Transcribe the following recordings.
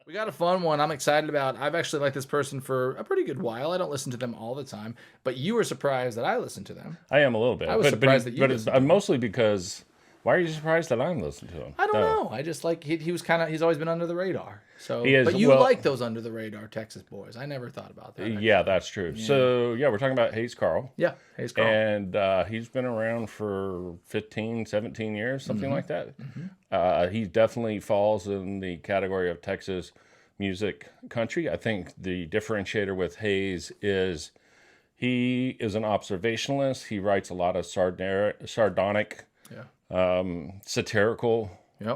We got a fun one I'm excited about. I've actually liked this person for a pretty good while. I don't listen to them all the time, but you were surprised that I listened to them. I am a little bit. I was surprised that you listened to I'm them. mostly because. Why are you surprised that I'm listening to him? I don't know. I just like he's always been under the radar. So, He is, but you well- like those under the radar Texas boys. I never thought about that. Yeah, that's true. So, yeah, we're talking about Hayes Carll. Yeah, Hayes Carll. And he's been around for 15, 17 years, something like that. He definitely falls in the category of Texas music country. I think the differentiator with Hayes is he is an observationalist. He writes a lot of sardonic, satirical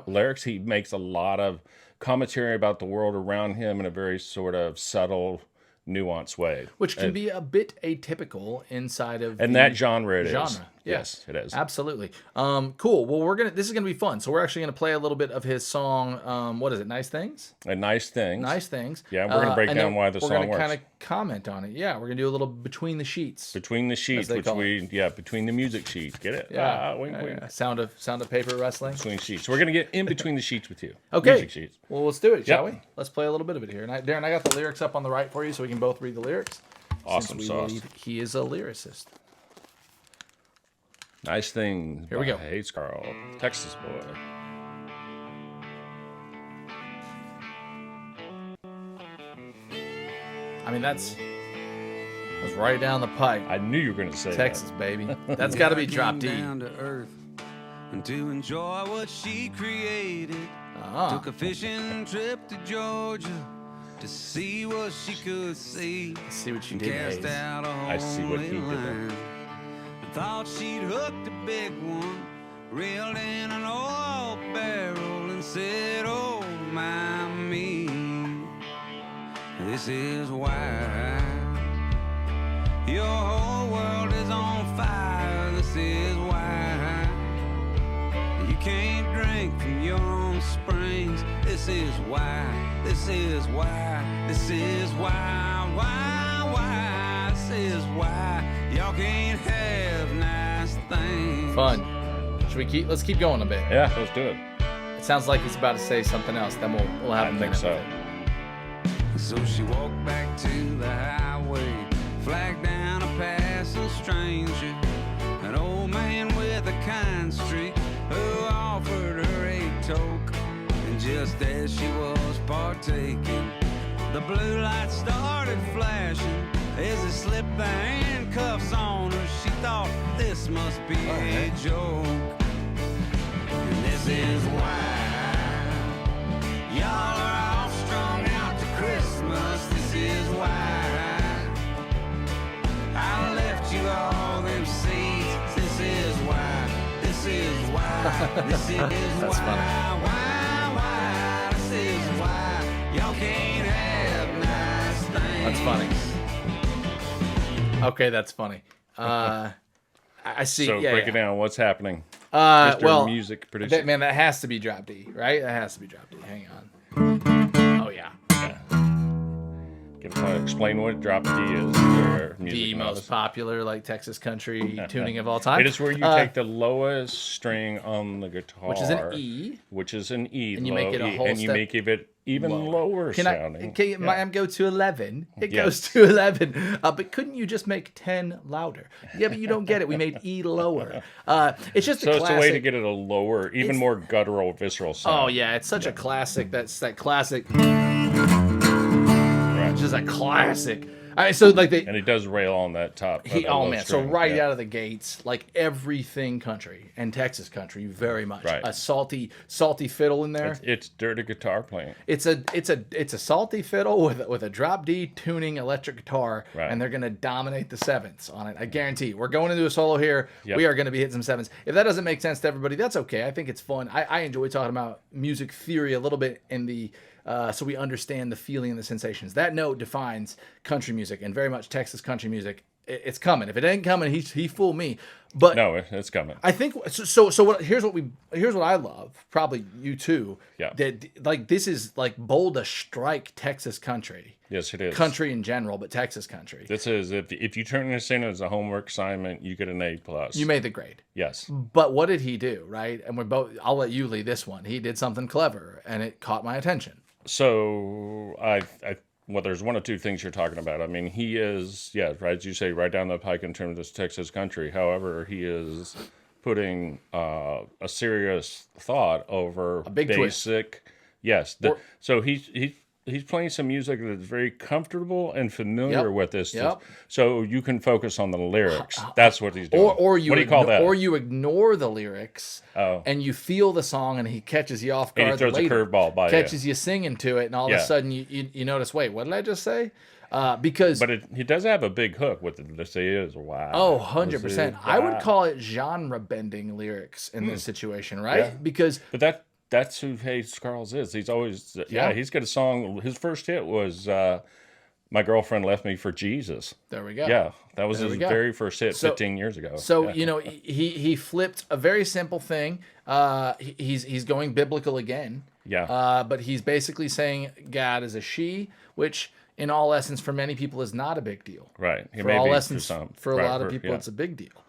lyrics. He makes a lot of commentary about the world around him in a very sort of subtle, nuanced way. Which can be a bit atypical inside of that genre it is. genre. Yes, it is. Absolutely. Cool. Well, this is gonna be fun. So we're actually gonna play a little bit of his song. What is it? Nice Things. Nice Things. Nice Things. Yeah, we're gonna break and down then why the song We're gonna works. kind of comment on it. Yeah, we're gonna do a little between the sheets. Between the sheets, they call between the music sheets. Get it? Yeah. Wink, wink. Yeah. Sound of paper wrestling. Between sheets. So we're gonna get in between the sheets with you. Okay. Music sheets. Well, let's do it, shall Yep. we? Let's play a little bit of it here. And Darren, I got the lyrics up on the right for you, so we can both read the lyrics. Awesome since we sauce. believe he is a lyricist. Nice Things. Here we go. Hayes Carll, Texas boy. I mean, that's right down the pipe. I knew you were gonna say Texas, baby. That's got to be drop D. Down to earth and to enjoy what she created. Took a fishing trip to Georgia to see what she could see. See what you And did, cast Hayes. out a I see what he homely did there. line. I thought she'd hooked a big one, reeled in an oil barrel, and said, "Oh my me, this is why your whole world is on fire. This is why you can't drink from your own springs. This is why. This is why. This is why. Why? This is why y'all can't have nice things." Fun. Let's keep going a bit. Yeah, let's do it. It sounds like he's about to say something else. Then we'll have I him think finish so. with it. So she walked back to the highway, flagged down a passing stranger, an old man with a kind streak who offered her a toke. And just as she was partaking, the blue light started flashing. As they slipped the handcuffs on her, she thought this must be a joke. And this is why y'all are all strung out to Christmas. This is why I left you all them seeds. This is why. This is why. This is That's funny. why. This is why y'all can't have nice things. That's funny. Okay, that's funny. I see. So yeah, break yeah. it down. What's happening? Mr. Well, Music Producer. man, that has to be drop D, right? That has to be drop D. Hang on. Oh yeah. Can you explain what drop D is? For music The novice? most popular like Texas country tuning of all time. It is where you take the lowest string on the guitar, which is an E. which is an E, And you low make it a E, whole and you step make it even lower Can sounding. my amp go to 11? It Yes. goes to 11. But couldn't you just make 10 louder? Yeah, but you don't get it. We made E lower. It's just So a it's classic. a way to get it a lower, even more guttural, visceral sound. Oh yeah, it's such a classic. That's that classic. Right. Just a classic. So like they. And he does rail on that top. that Oh low man! So string. right Yeah. out of the gates, like everything country and Texas country, very much Right. a salty fiddle in there. It's dirty guitar playing. It's a salty fiddle with a drop D tuning electric guitar, Right. and they're gonna dominate the sevenths on it. I guarantee. We're going into a solo here. Yep. We are gonna be hitting some sevens. If that doesn't make sense to everybody, that's okay. I think it's fun. I enjoy talking about music theory a little bit in the. So we understand the feeling and the sensations. That note defines country music, and very much Texas country music. It's coming. If it ain't coming, he fooled me. But No, it's coming. I think so. So here's what I love. Probably you too. Yeah. That like this is like bold a strike Texas country. Yes, it is. Country in general, but Texas country. This is if you turn this in as a homework assignment, you get an A+. You made the grade. Yes. But what did he do, right? And we're both. I'll let you lead this one. He did something clever, and it caught my attention. So well, there's one of two things you're talking about. I mean, he is, yeah, right, as you say, right down the pike in terms of this Texas country. However, he is putting a serious thought over A big basic. Yes. So he's playing some music that's very comfortable and familiar Yep. with this. Yep. So you can focus on the lyrics. That's what he's doing. Or you what do you call that? Or you ignore the lyrics and you feel the song and he catches you off guard. And he throws later, a curveball by catches you singing to it, and all of a sudden you notice, wait, what did I just say? Because he does have a big hook with it. This is wow. Oh, 100%. I would call it genre bending lyrics in this situation, right? Yeah. Because That's who Hayes Carll is. He's always he's got a song. His first hit was "My Girlfriend Left Me for Jesus." there we go. Yeah, that was his very first hit 15 years ago. So yeah. he flipped a very simple thing. He's going biblical again. Yeah. But he's basically saying God is a she, which in all essence for many people is not a big deal. Right. For all essence, for a lot of people, it's a big deal.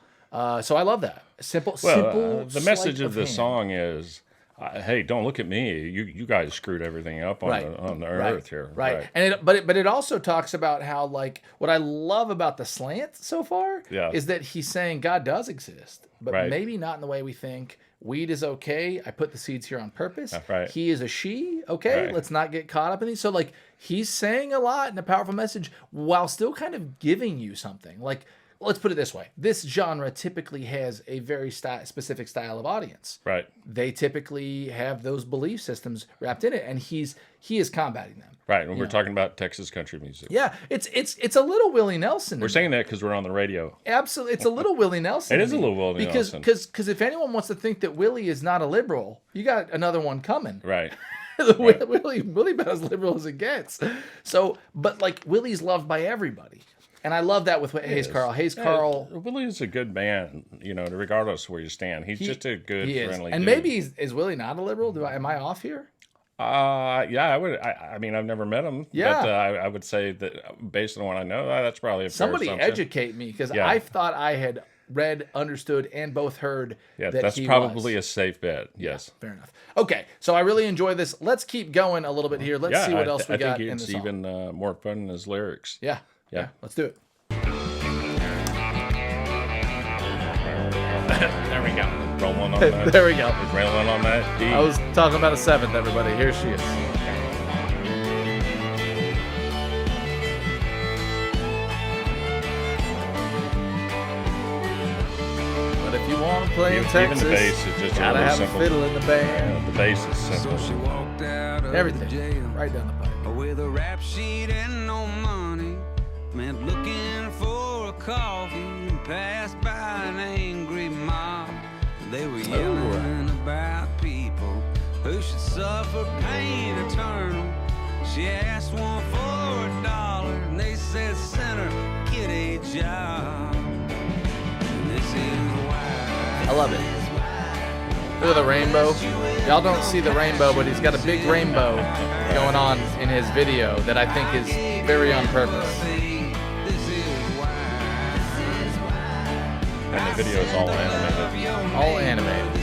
So I love that simple. The message of the hand. song is, hey, don't look at me. You guys screwed everything up on the earth here. Right. And but it also talks about how, like, what I love about the slant so far is that he's saying God does exist, but maybe not in the way we think. Weed is okay. I put the seeds here on purpose. Right. He is a she. Okay. Let's not get caught up in these. So, like, he's saying a lot in a powerful message while still kind of giving you something. Like, let's put it this way. This genre typically has a very specific style of audience. Right. They typically have those belief systems wrapped in it, and he is combating them. Right. When we're talking about Texas country music. Yeah, it's a little Willie Nelson. We're saying that because we're on the radio. Absolutely, it's a little Willie Nelson. It is a little Willie Nelson. Because if anyone wants to think that Willie is not a liberal, you got another one coming. Right. Willie about as liberal as it gets. So, but like Willie's loved by everybody. And I love that with Hayes Carll. Hayes Carll. Willie is a good man, regardless of where you stand. He's just a good, friendly and dude. maybe is Willie not a liberal? Am I off here? Yeah, I would. I mean, I've never met him. Yeah. But I would say that based on what I know, that's probably a fair Somebody assumption. educate me, because I thought I had read, understood, and both heard that that's probably a safe bet. Yes. Fair enough. Okay, so I really enjoy this. Let's keep going a little bit here. Let's see what else we got in the song. I think it's even more fun in his lyrics. Yeah. Let's do it. There we go. Rolling on that. There we go. Rolling on that D. I was talking about a seventh, everybody. Here she is. But if you want to play in Texas, even the bass is just gotta have simple. a fiddle in the band. The bass is simple. So she walked out of Everything. the jail Right down the pipe. with a rap sheet and no money. Meant looking for a coffee and passed by an angry mob. They were yelling about people who should suffer pain eternal. She asked one for $1 and they said, "Sinner, get a job." And this is why I love it. Look at the rainbow. Y'all don't see the rainbow, but he's got a big rainbow going on in his video that I think is very on purpose. And the video is all animated. All animated.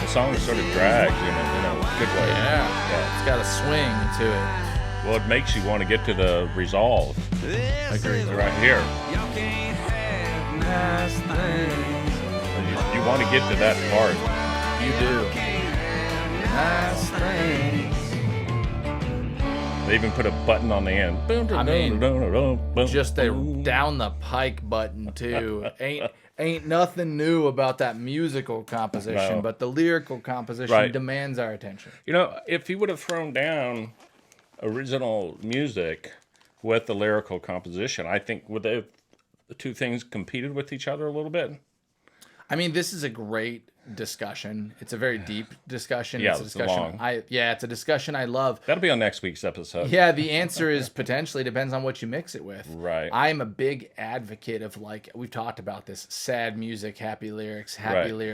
The song sort of drags in a good way. Yeah. It's got a swing to it. Well, it makes you want to get to the resolve. Agreed. Right here. Nice things. You want to get to that part. You do. Nice things. They even put a button on the end. I mean, just a down the pike button too. Ain't nothing new about that musical composition, No. but the lyrical composition demands our attention. If he would have thrown down original music with the lyrical composition, I think would the two things competed with each other a little bit? I mean, this is a great discussion. It's a very deep discussion. Yeah, it's a it's discussion. long. It's a discussion I love. That'll be on next week's episode. Yeah, the answer is potentially depends on what you mix it with. Right. I'm a big advocate of, like, we've talked about this, sad music, happy lyrics,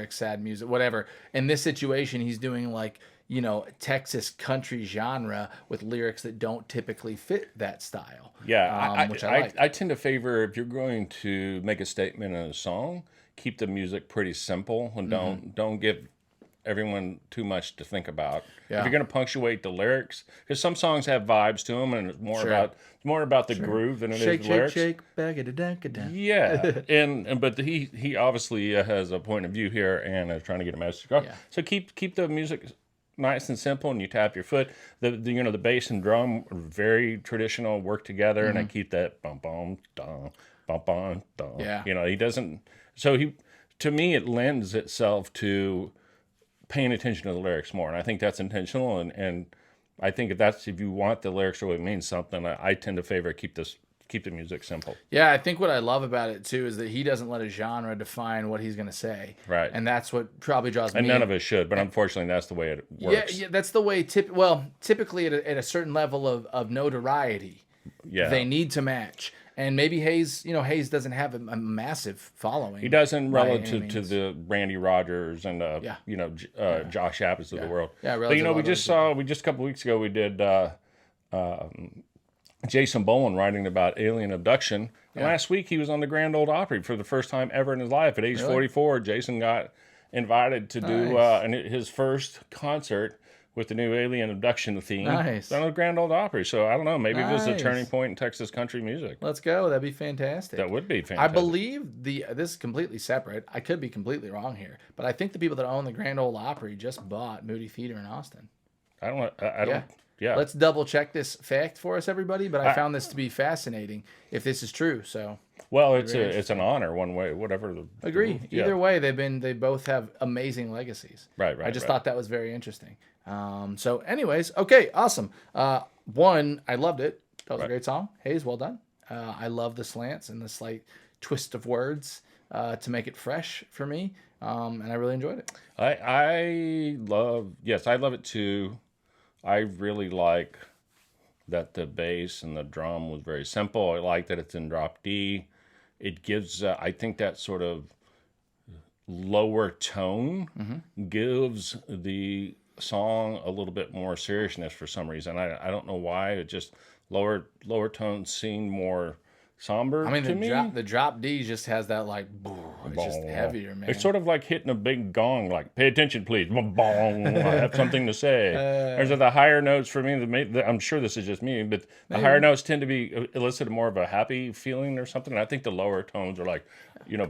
sad music, whatever. In this situation, he's doing, like, you know, Texas country genre with lyrics that don't typically fit that style. Yeah, which I like. I tend to favor, if you're going to make a statement in a song, keep the music pretty simple and don't give everyone too much to think about. Yeah. If you're going to punctuate the lyrics, because some songs have vibes to them, and it's more about the groove than it is the lyrics. Shake, back it down. Yeah, but he obviously has a point of view here and is trying to get a message across. Yeah. So keep the music nice and simple, and you tap your foot. The bass and drum are very traditional, work together, and I keep that bum bum dum bum bum dum. Yeah. He doesn't. So to me, it lends itself to paying attention to the lyrics more, and I think that's intentional. And I think if you want the lyrics to really mean something, I tend to favor keep the music simple. Yeah, I think what I love about it too is that he doesn't let a genre define what he's going to say. Right. And that's what probably draws me. And none of us should, but unfortunately, that's the way it works. Yeah, that's the way. Typically at a certain level of notoriety, they need to match. And maybe Hayes doesn't have a massive following. He doesn't relative to the Randy Rogers and Josh Apples of the world. Yeah, but we just a couple weeks ago we did Jason Boland writing about alien abduction. And last week he was on the Grand Ole Opry for the first time ever in his life. At age 44, Jason got invited to do his first concert with the new alien abduction theme. Nice. On the Grand Ole Opry. So I don't know, maybe this is a turning point in Texas country music. Let's go. That'd be fantastic. That would be fantastic. I believe this is completely separate. I could be completely wrong here, but I think the people that own the Grand Ole Opry just bought Moody Theater in Austin. I don't. Yeah. Let's double check this fact for us, everybody. But I found this to be fascinating if this is true. So. Well, it's an honor one way, whatever. Agree. Either way, they both have amazing legacies. Right. I just thought that was very interesting. So, anyways, okay, awesome. One, I loved it. That was a great song. Hayes, well done. I love the slants and the slight twist of words to make it fresh for me, and I really enjoyed it. I love it too. I really like that the bass and the drum was very simple. I like that it's in drop D. It gives, I think, that sort of lower tone gives the song a little bit more seriousness for some reason. I don't know why. It just lower tones seem more somber. I mean, to me. the drop D just has that like, it's just heavier, man. It's sort of like hitting a big gong, like "Pay attention, please." Bong. I have something to say. There's the higher notes for me. I'm sure this is just me, but the higher notes tend to be elicit more of a happy feeling or something. I think the lower tones are like,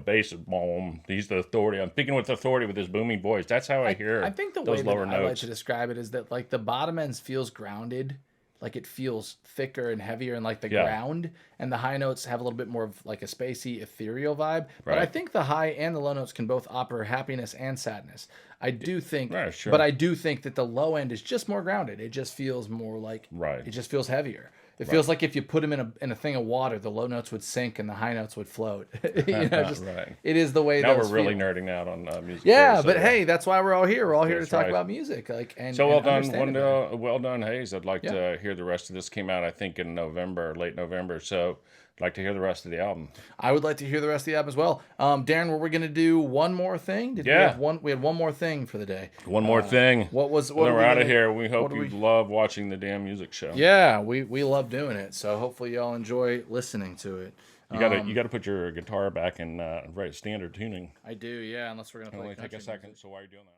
bass is boom. He's the authority. I'm speaking with authority with his booming voice. That's how I hear. I think the those way lower that notes. I like to describe it is that like the bottom end feels grounded. Like it feels thicker and heavier and like the ground, and the high notes have a little bit more of like a spacey, ethereal vibe. But I think the high and the low notes can both offer happiness and sadness. I do think, but I do think that the low end is just more grounded. It just feels more like, it just feels heavier. It feels like if you put them in a thing of water, the low notes would sink and the high notes would float. It is the way. Now we're really nerding out on music. Yeah, but hey, that's why we're all here. We're all here to talk about music. So well done, well done, Hayes. I'd like to hear the rest of this. Came out, I think, in late November. So I'd like to hear the rest of the album. I would like to hear the rest of the album as well. Darren, were we going to do one more thing? We had one more thing for the day. One more thing. What then we're out of here. We hope you love watching the damn music show. Yeah, we love doing it. So hopefully y'all enjoy listening to it. You got to put your guitar back in right standard tuning. I do, yeah. Unless we're going to play. It'll only take a second. So while you're doing that.